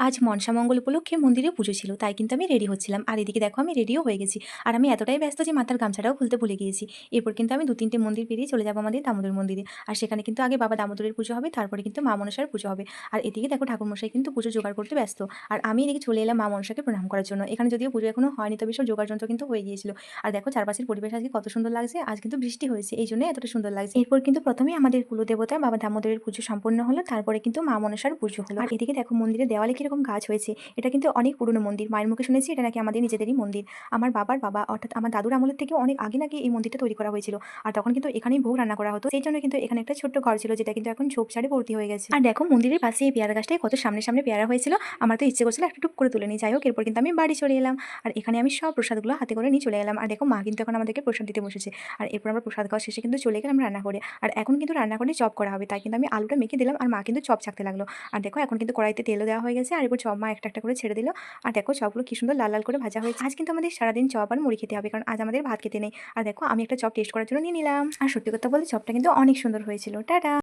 আজ মনসামঙ্গল উপলক্ষে মন্দিরে পুজো ছিল, তাই কিন্তু আমি রেডি হচ্ছিলাম। আর এদিকে দেখো আমি রেডিও হয়ে গেছি। আর আমি এতটাই ব্যস্ত যে মাথার গামছাটাও খুলতে ভুলে গিয়েছি। এরপর কিন্তু আমি ২-৩ টে মন্দির পেরিয়ে চলে যাবো আমাদের দামোদর মন্দিরে। আর সেখানে কিন্তু আগে বাবা দামোদরের পুজো হবে, তারপরে কিন্তু মা মনসার পুজো হবে। আর এদিকে দেখো ঠাকুরমশাই কিন্তু পুজো জোগাড় করতে ব্যস্ত। আর আমি এদিকে চলে এলাম মা মনসাকে প্রণাম করার জন্য। এখানে যদিও পুজো এখনো হয়নি, তবে সব জোগাড়যন্ত্র কিন্তু হয়ে গিয়েছিল। আর দেখো চারপাশের পরিবেশ আজকে কত সুন্দর লাগছে। আজ কিন্তু বৃষ্টি হয়েছে, এইজন্যই এতটা সুন্দর লাগছে। এরপর কিন্তু প্রথমেই আমাদের কুলদেবতা বাবা দামোদরের পুজো সম্পন্ন হলো, তারপরে কিন্তু মা মনসার পুজো হলো। আর এদিকে দেখো মন্দিরের দেওয়ালে কিরকম গাছ হয়েছে। এটা কিন্তু অনেক পুরনো মন্দির। মায়ের মুখে শুনেছি এটা নাকি আমাদের নিজেদেরই মন্দির। আমার বাবার বাবা অর্থাৎ আমার দাদুর আমলের থেকে অনেক আগে নাকি এই মন্দিরটা তৈরি করা হয়েছিল। আর তখন কিন্তু এখানেই ভোগ রান্না করা হতো। সেই জন্য কিন্তু এখানে একটা ছোট্ট ঘর ছিল, যেটা কিন্তু এখন ঝোপঝাড়ে ভর্তি হয়ে গেছে। আর দেখো মন্দিরের পাশে এই পেয়ারা গাছটায় কত সামনে সামনে পেয়ারা হয়েছিল। আমার তো ইচ্ছে করছিল একটা টুক করে তুলে নিই। যাই হোক, এরপর কিন্তু আমি বাড়ি চলে এলাম। আর এখানে আমি সব প্রসাদগুলো হাতে করে নিয়ে চলে এলাম। আর দেখো মা কিন্তু এখন আমাদেরকে প্রসাদ দিতে বসেছে। আর এরপর আমরা প্রসাদ খাওয়া শেষে কিন্তু চলে গেলাম রান্না করে। আর এখন কিন্তু রান্না করে চপ করা হবে, তাই কিন্তু আমি আলুটা মেখে দিলাম আর মা কিন্তু চপ ছাকতে লাগলো। আর দেখো এখন কিন্তু কড়াইতে তেলও দেওয়া হয়ে গেছে। আর এরপর চপ মা একটা একটা করে ছেড়ে দিল। আর দেখো চপগুলো কি সুন্দর লাল লাল করে ভাজা হয়েছে। আজ কিন্তু আমাদের সারাদিন চপ আর মুড়ি খেতে হবে, কারণ আজ আমাদের ভাত খেতে নেই। আর দেখো আমি একটা চপ টেস্ট করার জন্য নিয়ে নিলাম। আর সত্যি কথা বলতে চপটা কিন্তু অনেক সুন্দর হয়েছিল। টাটা।